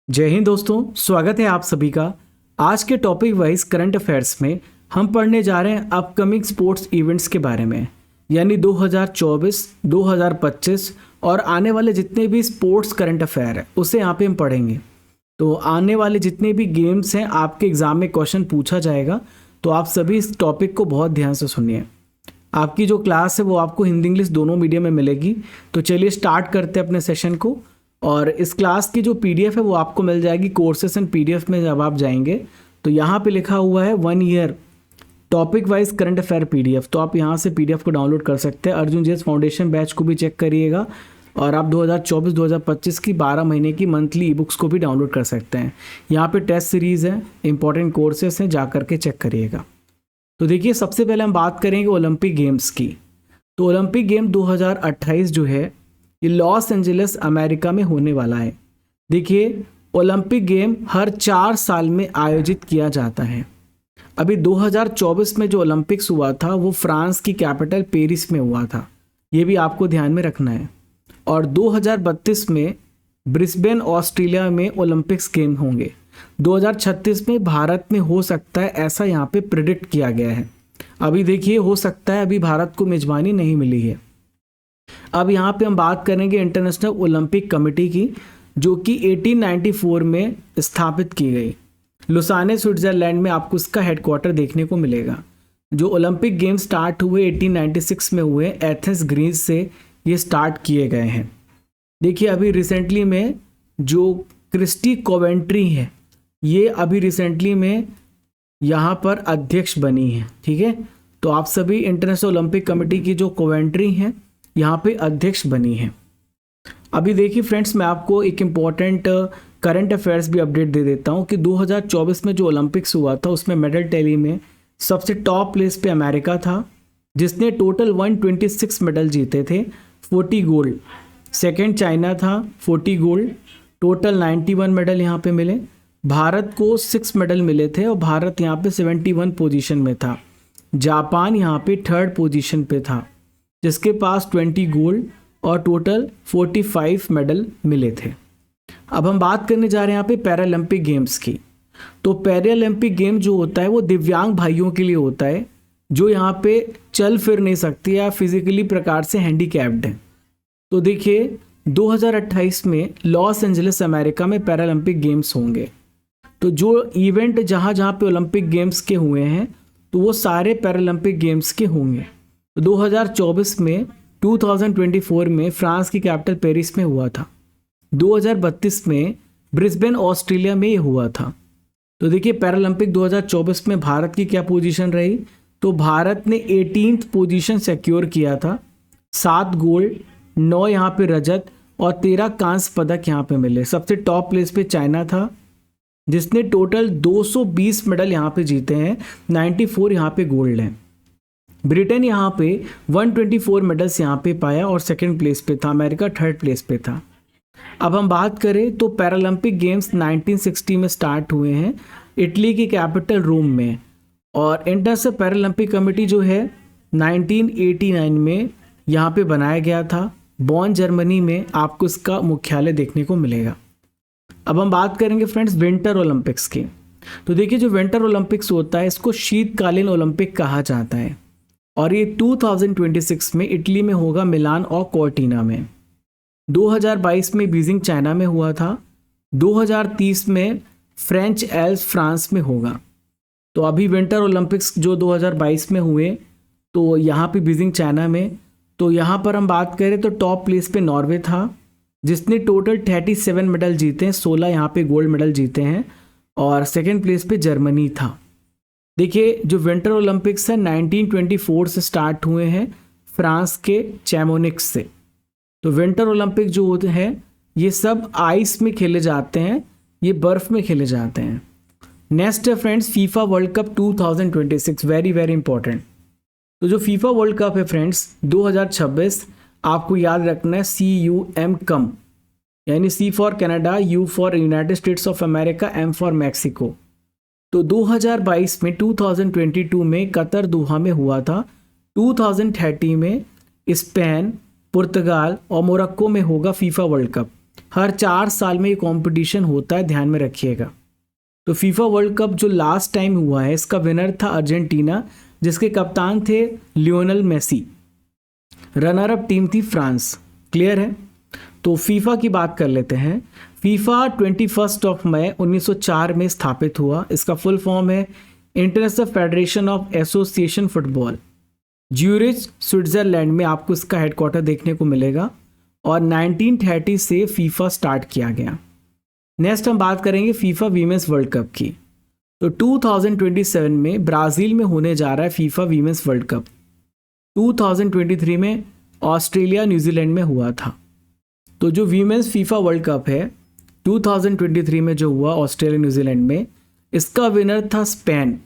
जय हिंद दोस्तों, स्वागत है आप सभी का। आज के टॉपिक वाइज करंट अफेयर्स में हम पढ़ने जा रहे हैं अपकमिंग स्पोर्ट्स इवेंट्स के बारे में, यानी 2024, 2025 और आने वाले जितने भी स्पोर्ट्स करंट अफेयर है उसे यहाँ पे हम पढ़ेंगे। तो आने वाले जितने भी गेम्स हैं आपके एग्ज़ाम में क्वेश्चन पूछा जाएगा, तो आप सभी इस टॉपिक को बहुत ध्यान से सुनिए। आपकी जो क्लास है वो आपको हिंदी इंग्लिश दोनों मीडियम में मिलेगी। तो चलिए स्टार्ट करते हैं अपने सेशन को। और इस क्लास की जो पीडीएफ है वो आपको मिल जाएगी कोर्सेस एंड पीडीएफ में। जब आप जाएंगे तो यहाँ पे लिखा हुआ है 1 year topic wise current affair PDF, तो आप यहाँ से पीडीएफ को डाउनलोड कर सकते हैं। अर्जुन जेएस फाउंडेशन बैच को भी चेक करिएगा और आप 2024-2025 की 12 महीने की मंथली ई बुक्स को भी डाउनलोड कर सकते हैं। यहाँ पे टेस्ट सीरीज़ है, इंपॉर्टेंट कोर्सेस हैं, जा करके चेक करिएगा। तो देखिए, सबसे पहले हम बात करेंगे ओलंपिक गेम्स की। तो ओलंपिक गेम 2028 जो है ये लॉस एंजलिस अमेरिका में होने वाला है। देखिए, ओलंपिक गेम हर 4 साल में आयोजित किया जाता है। अभी 2024 में जो ओलंपिक्स हुआ था वो फ्रांस की कैपिटल पेरिस में हुआ था, ये भी आपको ध्यान में रखना है। और 2032 में ब्रिस्बेन ऑस्ट्रेलिया में ओलंपिक्स गेम होंगे। 2036 में भारत में हो सकता है, ऐसा यहाँ पे प्रिडिक्ट किया गया है। अभी देखिए, हो सकता है, अभी भारत को मेजबानी नहीं मिली है। अब यहाँ पे हम बात करेंगे इंटरनेशनल ओलंपिक कमेटी की, जो कि 1894 में स्थापित की गई। लुसाने स्विट्जरलैंड में आपको इसका हेडक्वार्टर देखने को मिलेगा। जो ओलंपिक गेम स्टार्ट हुए 1896 में हुए, एथेंस ग्रीस से ये स्टार्ट किए गए हैं। देखिए, अभी रिसेंटली में जो क्रिस्टी कोवेंट्री है, ये अभी रिसेंटली में यहाँ पर अध्यक्ष बनी है। ठीक है, तो आप सभी इंटरनेशनल ओलंपिक कमेटी की जो कोवेंट्री हैं यहाँ पे अध्यक्ष बनी है। अभी देखिए फ्रेंड्स, मैं आपको एक इम्पॉर्टेंट करंट अफेयर्स भी अपडेट दे देता हूँ कि 2024 में जो ओलंपिक्स हुआ था उसमें मेडल टैली में सबसे टॉप प्लेस पे अमेरिका था, जिसने टोटल 126 मेडल जीते थे, 40 गोल्ड। सेकेंड चाइना था, 40 गोल्ड, टोटल 91 मेडल यहाँ पे मिले। भारत को 6 मेडल मिले थे और भारत यहाँ पे 71 पोजीशन में था। जापान यहाँ पे 3rd पोजीशन पे था, जिसके पास 20 गोल्ड और टोटल 45 मेडल मिले थे। अब हम बात करने जा रहे हैं यहाँ पे पैरालंपिक गेम्स की। तो पैरालंपिक गेम जो होता है वो दिव्यांग भाइयों के लिए होता है, जो यहाँ पे चल फिर नहीं सकती या फिजिकली प्रकार से हैंडीकैप्ड हैं। तो देखिए, 2028 में लॉस एंजलिस अमेरिका में पैरालंपिक गेम्स होंगे। तो जो इवेंट जहाँ जहाँ पे ओलंपिक गेम्स के हुए हैं तो वो सारे पैरालंपिक गेम्स के होंगे। 2024 में 2024 में फ्रांस की कैपिटल पेरिस में हुआ था। 2032 में ब्रिस्बेन ऑस्ट्रेलिया में ये हुआ था। तो देखिए, पैरालंपिक 2024 में भारत की क्या पोजीशन रही, तो भारत ने 18th पोजीशन सिक्योर किया था। 7 गोल्ड, 9 यहाँ पे रजत और 13 कांस्य पदक यहाँ पे मिले। सबसे टॉप प्लेस पे चाइना था, जिसने टोटल 220 मेडल यहाँ पे जीते हैं, 94 यहाँ पे गोल्ड हैं। ब्रिटेन यहाँ पे 124 मेडल्स यहाँ पे पाया और सेकंड प्लेस पे था। अमेरिका 3rd प्लेस पे था। अब हम बात करें तो पैरालंपिक गेम्स 1960 में स्टार्ट हुए हैं इटली की कैपिटल रोम में, और इंटरनेशनल पैरालंपिक कमेटी जो है 1989 में यहाँ पे बनाया गया था। बॉन जर्मनी में आपको इसका मुख्यालय देखने को मिलेगा। अब हम बात करेंगे फ्रेंड्स विंटर ओलंपिक्स की। तो देखिए, जो विंटर ओलंपिक्स होता है इसको शीतकालीन ओलंपिक कहा जाता है, और ये 2026 में इटली में होगा, मिलान और कोर्टिना में। 2022 में बीजिंग चाइना में हुआ था। 2030 में फ्रेंच एल्प्स फ्रांस में होगा। तो अभी विंटर ओलंपिक्स जो 2022 में हुए तो यहाँ पे बीजिंग चाइना में, तो यहाँ पर हम बात करें तो टॉप प्लेस पे नॉर्वे था, जिसने टोटल 37 मेडल जीते हैं, 16 यहाँ पे गोल्ड मेडल जीते हैं, और सेकेंड प्लेस पे जर्मनी था। देखिए, जो विंटर ओलंपिक्स है 1924 से स्टार्ट हुए हैं फ्रांस के चैमोनिक्स से। तो विंटर ओलंपिक जो होते हैं ये सब आइस में खेले जाते हैं, ये बर्फ में खेले जाते हैं। नेक्स्ट है friends FIFA World Cup 2026, very very important. तो जो फीफा वर्ल्ड कप है फ्रेंड्स 2026, आपको याद रखना है CUM कम, यानी C for Canada, U for United states of America, M for Mexico. तो 2022 में 2022 में कतर दोहा में हुआ था। 2030 में स्पेन, पुर्तगाल और मोरक्को में होगा फीफा वर्ल्ड कप। हर 4 साल में ये कंपटीशन होता है, ध्यान में रखिएगा। तो फीफा वर्ल्ड कप जो लास्ट टाइम हुआ है इसका विनर था अर्जेंटीना, जिसके कप्तान थे Lionel Messi. Runner up team थी फ्रांस। क्लियर है। तो फीफा की बात कर लेते हैं। फीफा 21 मई 1904 में स्थापित हुआ। इसका फुल फॉर्म है international federation of association football. Zurich Switzerland में आपको इसका हेडक्वार्टर देखने को मिलेगा और 1930 से फीफा स्टार्ट किया गया। नेक्स्ट हम बात करेंगे फीफा वीमेंस वर्ल्ड कप की। तो 2027 में ब्राज़ील में होने जा रहा है फीफा वीमेंस वर्ल्ड कप। 2023 में ऑस्ट्रेलिया न्यूजीलैंड में हुआ था। तो जो वीमेंस फीफा वर्ल्ड कप है 2023 में जो हुआ ऑस्ट्रेलिया न्यूजीलैंड में, इसका विनर था स्पेन,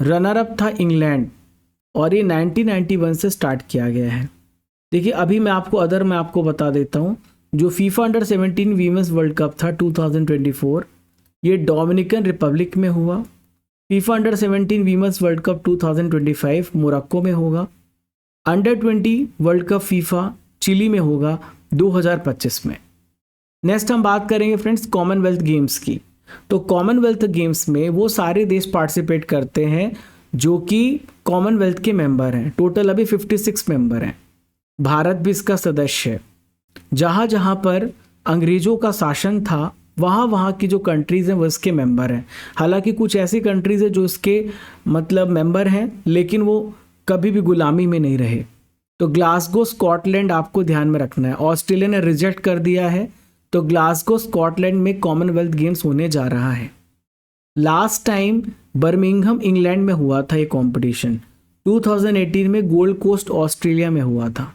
रनर अप था इंग्लैंड और ये 1991 से स्टार्ट किया गया है। देखिए अभी मैं आपको बता देता हूँ। जो FIFA under 17 women's World Cup था 2024, ये डोमिनिकन रिपब्लिक में हुआ। FIFA under 17 women's World Cup 2025 Morocco में होगा। Under 20 World Cup FIFA Chile में होगा 2025 में। नेक्स्ट हम बात करेंगे फ्रेंड्स कॉमनवेल्थ गेम्स की। तो कॉमनवेल्थ गेम्स में वो सारे देश पार्टिसिपेट करते हैं जो कि कॉमनवेल्थ के मेंबर हैं। टोटल अभी 56 मेंबर हैं। भारत भी इसका सदस्य है। जहाँ जहाँ पर अंग्रेज़ों का शासन था वहाँ की जो कंट्रीज़ हैं वो इसके मेंबर हैं। हालांकि कुछ ऐसी कंट्रीज़ हैं जो इसके मतलब मेंबर हैं लेकिन वो कभी भी गुलामी में नहीं रहे। तो ग्लासगो स्कॉटलैंड आपको ध्यान में रखना है। ऑस्ट्रेलिया ने रिजेक्ट कर दिया है, तो ग्लासगो स्कॉटलैंड में कॉमनवेल्थ गेम्स होने जा रहा है। लास्ट टाइम बर्मिंघम इंग्लैंड में हुआ था ये कंपटीशन। 2018 में गोल्ड कोस्ट ऑस्ट्रेलिया में हुआ था।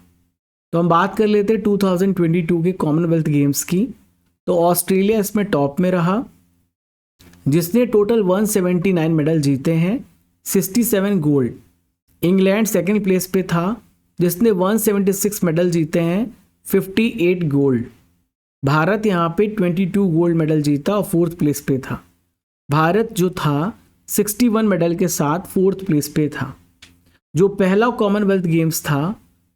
तो हम बात कर लेते हैं 2022 के कॉमनवेल्थ गेम्स की। तो ऑस्ट्रेलिया इसमें टॉप में रहा जिसने टोटल 179 मेडल जीते हैं, 67 गोल्ड। इंग्लैंड सेकंड प्लेस पे था जिसने 176 मेडल जीते हैं, 58 गोल्ड। भारत यहाँ पे 22 गोल्ड मेडल जीता और 4th प्लेस पे था। भारत जो था 61 मेडल के साथ 4th प्लेस पे था। जो पहला कॉमनवेल्थ गेम्स था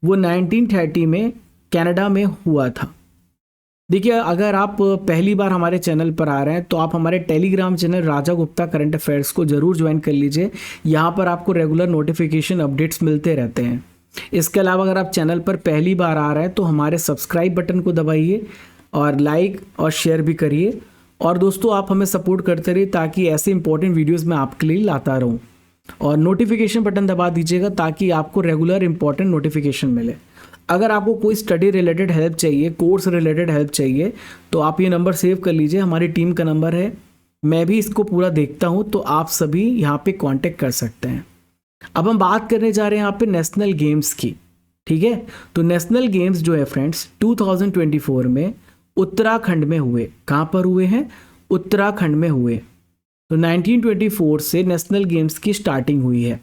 वो 1930 में कनाडा में हुआ था। देखिए अगर आप पहली बार हमारे चैनल पर आ रहे हैं तो आप हमारे टेलीग्राम चैनल राजा गुप्ता करंट अफेयर्स को ज़रूर ज्वाइन कर लीजिए। यहाँ पर आपको रेगुलर नोटिफिकेशन अपडेट्स मिलते रहते हैं। इसके अलावा अगर आप चैनल पर पहली बार आ रहे हैं तो हमारे सब्सक्राइब बटन को दबाइए और लाइक और शेयर भी करिए। और दोस्तों आप हमें सपोर्ट करते रहिए ताकि ऐसे इंपॉर्टेंट वीडियोज़ मैं आपके लिए लाता रहूँ। और नोटिफिकेशन बटन दबा दीजिएगा ताकि आपको रेगुलर इंपॉर्टेंट नोटिफिकेशन मिले। अगर आपको कोई स्टडी रिलेटेड हेल्प चाहिए, कोर्स रिलेटेड हेल्प चाहिए तो आप ये नंबर सेव कर लीजिए, हमारी टीम का नंबर है। मैं भी इसको पूरा देखता हूँ तो आप सभी यहाँ पे कांटेक्ट कर सकते हैं। अब हम बात करने जा रहे हैं यहाँ पे नेशनल गेम्स की। ठीक है, तो नेशनल गेम्स जो है फ्रेंड्स 2024 में उत्तराखंड में हुए। कहाँ पर हुए हैं? उत्तराखंड में हुए। तो 1924 से नेशनल गेम्स की स्टार्टिंग हुई है।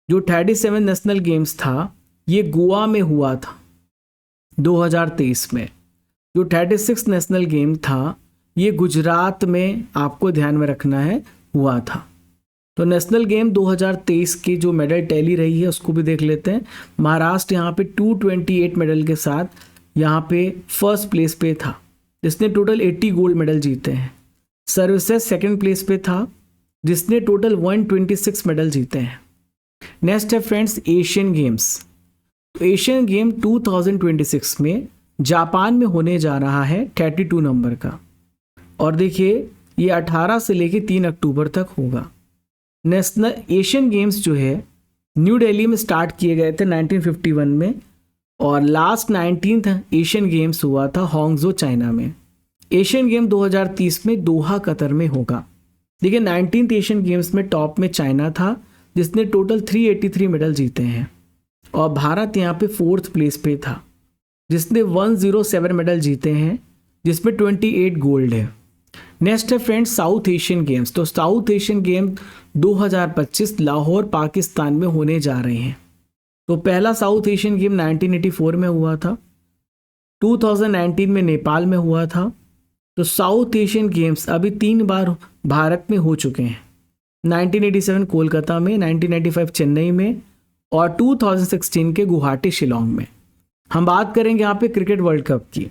जो 37 नेशनल गेम्स था ये गोवा में हुआ था 2023 में। जो 36 नेशनल गेम था ये गुजरात में, आपको ध्यान में रखना है, हुआ था। तो नेशनल गेम 2023 की जो मेडल टैली रही है उसको भी देख लेते हैं। महाराष्ट्र यहाँ पे 228 मेडल के साथ यहाँ पे फर्स्ट प्लेस पे था जिसने टोटल 80 गोल्ड मेडल जीते हैं। सर्विसेज सेकंड प्लेस पे था जिसने टोटल 126 मेडल जीते हैं। नेक्स्ट है फ्रेंड्स एशियन गेम्स। तो एशियन गेम 2026 में जापान में होने जा रहा है 32 नंबर का। और देखिए ये 18 से लेके 3 अक्टूबर तक होगा। नेशनल एशियन गेम्स जो है न्यू दिल्ली में स्टार्ट किए गए थे 1951 में और लास्ट 19th एशियन गेम्स हुआ था हांगझो चाइना में। एशियन गेम 2030 में दोहा कतर में होगा। देखिए 19th एशियन गेम्स में टॉप में चाइना था जिसने टोटल 383 मेडल जीते हैं और भारत यहाँ पे 4th प्लेस पे था जिसने 107 मेडल जीते हैं जिसमें 28 गोल्ड है। नेक्स्ट है फ्रेंड्स साउथ एशियन गेम्स। तो south Asian game 2025 Lahore Pakistan में होने जा रहे हैं। तो पहला साउथ एशियन गेम 1984 में हुआ था, 2019 में नेपाल में हुआ था। तो साउथ एशियन गेम्स अभी 3 बार भारत में हो चुके हैं, 1987 कोलकाता में, 1995 चेन्नई में और 2016 के गुवाहाटी शिलोंग में। हम बात करेंगे यहाँ पे क्रिकेट वर्ल्ड कप की।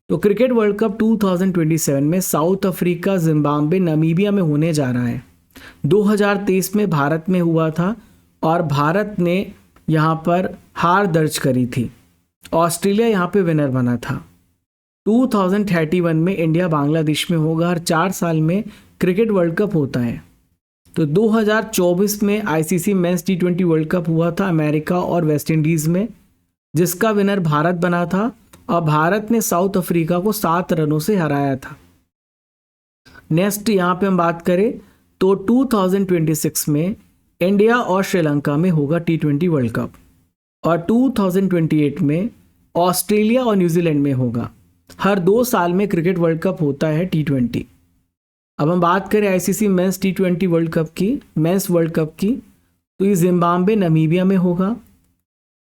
तो क्रिकेट वर्ल्ड कप 2027 में साउथ अफ्रीका, जिम्बाब्वे, नामीबिया में होने जा रहा है। 2023 में भारत में हुआ था और भारत ने यहाँ पर हार दर्ज करी थी। ऑस्ट्रेलिया यहाँ पे विनर बना था। 2031 में इंडिया बांग्लादेश में होगा। हर 4 साल में क्रिकेट वर्ल्ड कप होता है। तो 2024 में ICC men's T20 World cup हुआ था अमेरिका और वेस्ट इंडीज़ में, जिसका विनर भारत बना था और भारत ने साउथ अफ्रीका को 7 रनों से हराया था। नेक्स्ट यहाँ पे हम बात करें तो 2026 में इंडिया और श्रीलंका में होगा T20 वर्ल्ड कप और 2028 में ऑस्ट्रेलिया और न्यूजीलैंड में होगा। हर 2 साल में क्रिकेट वर्ल्ड कप होता है T20। अब हम बात करें ICC men's T20 World Cup की, मेंस वर्ल्ड कप की, तो ये जिम्बाब्वे, नामीबिया में होगा।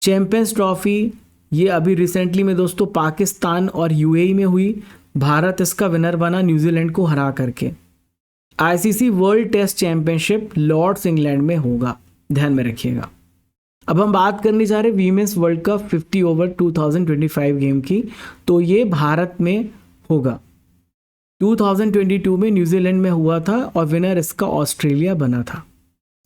चैंपियंस ट्रॉफी ये अभी रिसेंटली में दोस्तों पाकिस्तान और यूएई में हुई। भारत इसका विनर बना न्यूजीलैंड को हरा करके। ICC world test championship Lord's England में होगा, ध्यान में रखिएगा। अब हम बात करने जा रहे हैं women's World cup 50 over 2025 game की, तो ये भारत में होगा। 2022 में न्यूजीलैंड में हुआ था और विनर इसका ऑस्ट्रेलिया बना था,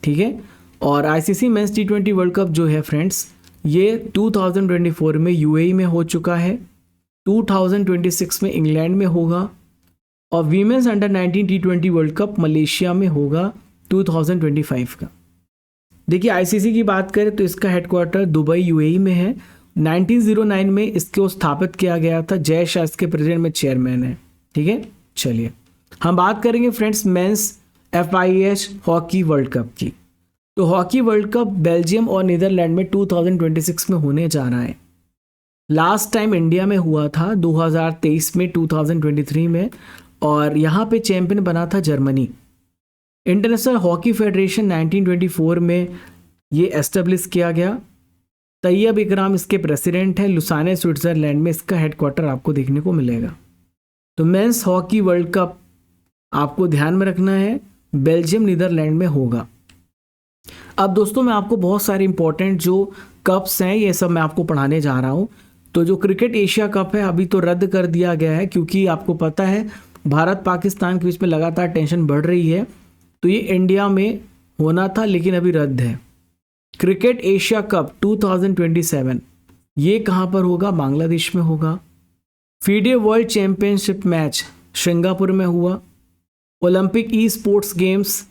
ठीक है। और ICC men's T20 World Cup जो है फ्रेंड्स, ये 2024 में यूएई में हो चुका है, 2026 में इंग्लैंड में होगा और women's under 19 T20 World cup Malaysia में होगा 2025 का। देखिए आईसीसी की बात करें तो इसका हेडक्वार्टर दुबई यूएई में है। 1909 में इसको स्थापित किया गया था। जय शाह इसके प्रेसिडेंट में चेयरमैन है, ठीक है। चलिए हम बात करेंगे friends men's FIH hockey World Cup की। तो हॉकी वर्ल्ड कप बेल्जियम और नीदरलैंड में 2026 में होने जा रहा है। लास्ट टाइम इंडिया में हुआ था 2023 में, 2023 में, और यहाँ पे चैंपियन बना था जर्मनी। इंटरनेशनल हॉकी फेडरेशन 1924 में ये एस्टेब्लिश किया गया। तैयब इकराम इसके प्रेसिडेंट हैं। लुसाने स्विट्जरलैंड में इसका हेडक्वार्टर आपको देखने को मिलेगा। तो मेंस हॉकी वर्ल्ड कप आपको ध्यान में रखना है, बेल्जियम नीदरलैंड में होगा। अब दोस्तों मैं आपको बहुत सारे इंपॉर्टेंट जो कप्स हैं ये सब मैं आपको पढ़ाने जा रहा हूँ। तो जो क्रिकेट एशिया कप है अभी तो रद्द कर दिया गया है, क्योंकि आपको पता है भारत पाकिस्तान के बीच में लगातार टेंशन बढ़ रही है। तो ये इंडिया में होना था लेकिन अभी रद्द है। क्रिकेट एशिया कप 2027 ये कहाँ पर होगा? बांग्लादेश में होगा। FIDE world championship match Singapore में हुआ। ओलंपिक ई स्पोर्ट्स गेम्स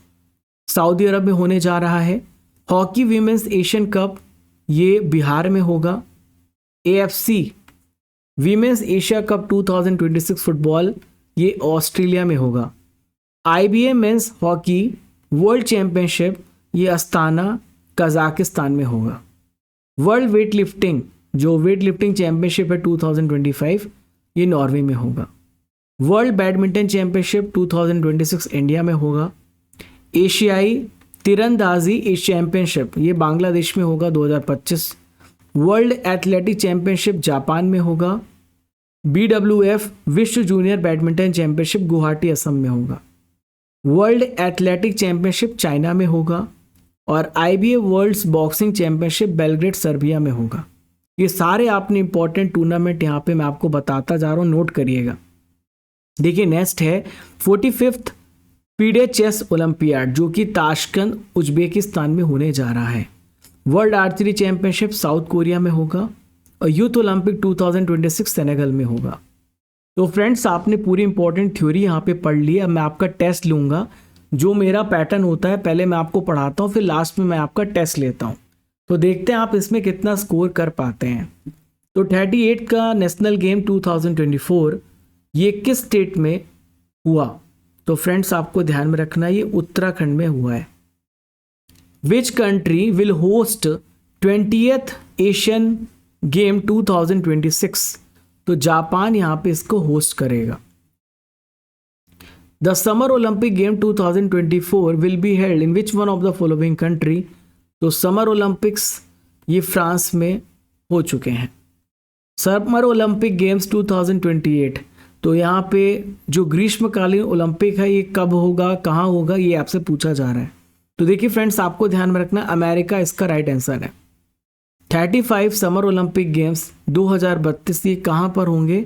सऊदी अरब में होने जा रहा है। हॉकी वीमेंस एशियन कप ये बिहार में होगा। AFC women's Asia cup 2026 football ये ऑस्ट्रेलिया में होगा। IBA men's hockey world championship ये अस्ताना कजाकिस्तान में होगा। वर्ल्ड वेट लिफ्टिंग जो वेट लिफ्टिंग चैंपियनशिप है 2025 ये नॉर्वे में होगा। वर्ल्ड बैडमिंटन चैंपियनशिप 2026 इंडिया में होगा। एशियाई तीरंदाजी चैंपियनशिप ये बांग्लादेश में होगा 2025। वर्ल्ड एथलेटिक चैंपियनशिप जापान में होगा। BWF विश्व junior badminton championship Guwahati Assam में होगा। वर्ल्ड एथलेटिक चैंपियनशिप चाइना में होगा और IBA worlds boxing championship Belgrade Serbia में होगा। ये सारे आपने इंपॉर्टेंट टूर्नामेंट यहाँ पे मैं आपको बताता जा रहा हूँ, नोट करिएगा। देखिए नेक्स्ट है 45th फीडे चेस ओलंपियाड जो कि ताशकंद उज्बेकिस्तान में होने जा रहा है। World archery championship south Korea में होगा और यूथ ओलंपिक 2026 सेनेगल में होगा। तो फ्रेंड्स आपने पूरी इंपॉर्टेंट थ्योरी यहाँ पे पढ़ ली। अब मैं आपका टेस्ट लूँगा। जो मेरा पैटर्न होता है पहले मैं आपको पढ़ाता हूँ, फिर लास्ट में मैं आपका टेस्ट लेता हूँ। तो देखते हैं आप इसमें कितना स्कोर कर पाते हैं। तो 38 का नेशनल गेम 2024 ये किस स्टेट में हुआ? तो फ्रेंड्स आपको ध्यान में रखना ये उत्तराखंड में हुआ है। विच country will host 20th Asian game 2026? तो जापान यहाँ पे इसको होस्ट करेगा। The summer Olympic game 2024 will be held in which one of the following country? तो समर ओलंपिक्स ये फ्रांस में हो चुके हैं। समर ओलंपिक गेम्स 2028 तो यहाँ पे जो ग्रीष्मकालीन ओलंपिक है ये कब होगा, कहाँ होगा, ये आपसे पूछा जा रहा है। तो देखिए फ्रेंड्स आपको ध्यान में रखना अमेरिका इसका राइट आंसर है। 35 समर ओलंपिक गेम्स 2032 ये कहाँ पर होंगे?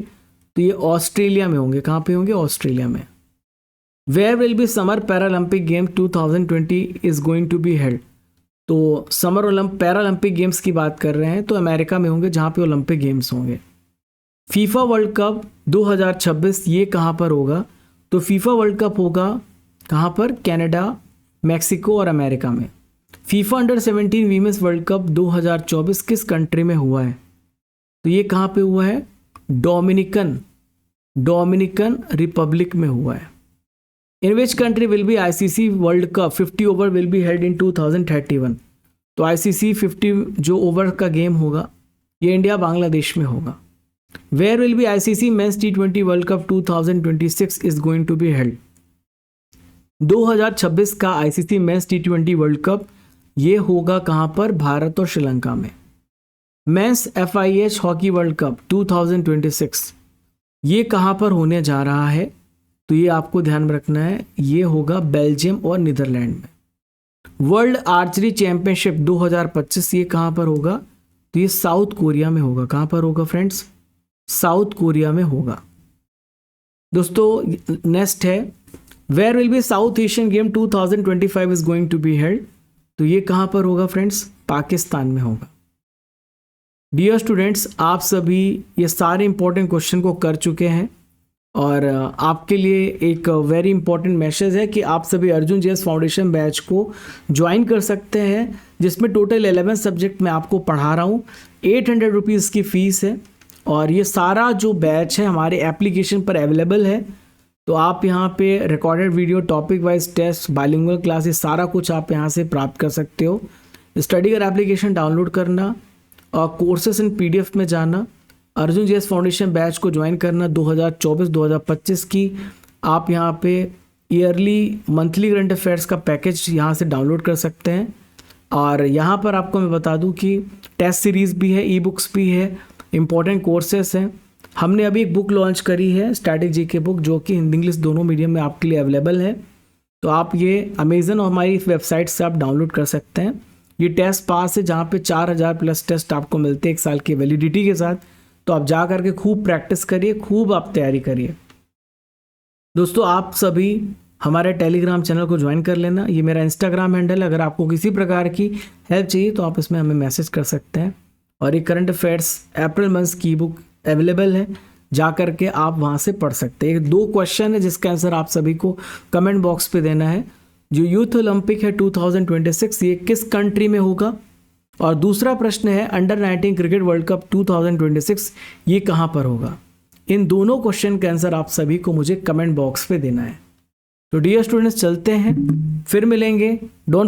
तो ये ऑस्ट्रेलिया में होंगे। कहाँ पे होंगे? ऑस्ट्रेलिया में। Where will be summer Paralympic game 2020 is going to be held. तो समर पैरालंपिक गेम्स की बात कर रहे हैं तो अमेरिका में होंगे, जहाँ पे ओलंपिक गेम्स होंगे। फीफा वर्ल्ड कप 2026 ये कहाँ पर होगा? तो फीफा वर्ल्ड कप होगा कहाँ पर? कनाडा, मैक्सिको और अमेरिका में। FIFA under 17 women's World cup 2024 किस कंट्री में हुआ है? तो ये कहाँ पे हुआ है? डोमिनिकन रिपब्लिक में हुआ है। In which country will be ICC world cup 50 over will be held in 2031। तो आईसीसी 50 जो ओवर का गेम होगा ये इंडिया बांग्लादेश में होगा। Where will be ICC men's T20 World Cup 2026 is going to be held. 2026 का ICC men's T20 World cup ये होगा कहाँ पर? भारत और श्रीलंका में। Men's FIH hockey World Cup 2026 ये कहाँ पर होने जा रहा है? तो ये आपको ध्यान में रखना है, ये होगा बेल्जियम और नीदरलैंड में। वर्ल्ड आर्चरी चैंपियनशिप 2025 ये कहाँ पर होगा? तो ये साउथ कोरिया में होगा। कहाँ पर होगा फ्रेंड्स? साउथ कोरिया में होगा। दोस्तों नेक्स्ट है, where will be South Asian game 2025 is going to be held. तो ये कहाँ पर होगा फ्रेंड्स? पाकिस्तान में होगा। डियर स्टूडेंट्स, आप सभी ये सारे इंपॉर्टेंट क्वेश्चन को कर चुके हैं और आपके लिए एक वेरी इंपॉर्टेंट मैसेज है कि आप सभी अर्जुन JS फाउंडेशन बैच को ज्वाइन कर सकते हैं, जिसमें टोटल 11 सब्जेक्ट मैं आपको पढ़ा रहा हूँ। 800 रुपीज़ की फ़ीस है और ये सारा जो बैच है हमारे एप्लीकेशन पर अवेलेबल है। तो आप यहाँ पे recorded video, topic wise test, bilingual classes, सारा कुछ आप यहाँ से प्राप्त कर सकते हो। स्टडी कर एप्लीकेशन डाउनलोड करना और कोर्सेस इन PDF में जाना, अर्जुन JS फाउंडेशन बैच को ज्वाइन करना। 2024-2025 की आप यहाँ पे ईयरली मंथली करंट अफेयर्स का पैकेज यहाँ से डाउनलोड कर सकते हैं। और यहाँ पर आपको मैं बता दूँ कि टेस्ट सीरीज़ भी है, ई-बुक्स भी है, इंपॉर्टेंट कोर्सेस हैं। हमने अभी एक बुक लॉन्च करी है, स्टैटिक GK बुक, जो कि हिंदी इंग्लिश दोनों मीडियम में आपके लिए अवेलेबल है। तो आप ये अमेजन और हमारी वेबसाइट से आप डाउनलोड कर सकते हैं। ये टेस्ट पास है, जहाँ पे 4000 प्लस टेस्ट आपको मिलते हैं 1 साल की वैलिडिटी के साथ। तो आप जा करके खूब प्रैक्टिस करिए, खूब आप तैयारी करिए। दोस्तों आप सभी हमारे टेलीग्राम चैनल को ज्वाइन कर लेना, ये मेरा इंस्टाग्राम हैंडल है। अगर आपको किसी प्रकार की हेल्प चाहिए तो आप इसमें हमें मैसेज कर सकते हैं। और ये करंट अफेयर्स अप्रैल मंथ की बुक अवेलेबल है, जा करके आप वहाँ से पढ़ सकते हैं। 2 क्वेश्चन है जिसका आंसर आप सभी को कमेंट बॉक्स पे देना है। जो यूथ ओलंपिक है 2026 ये किस कंट्री में होगा? और दूसरा प्रश्न है अंडर 19 क्रिकेट वर्ल्ड कप 2026 ये कहाँ पर होगा? इन दोनों क्वेश्चन का आंसर आप सभी को मुझे कमेंट बॉक्स पे देना है। तो डियर स्टूडेंट्स चलते हैं, फिर मिलेंगे। डोंट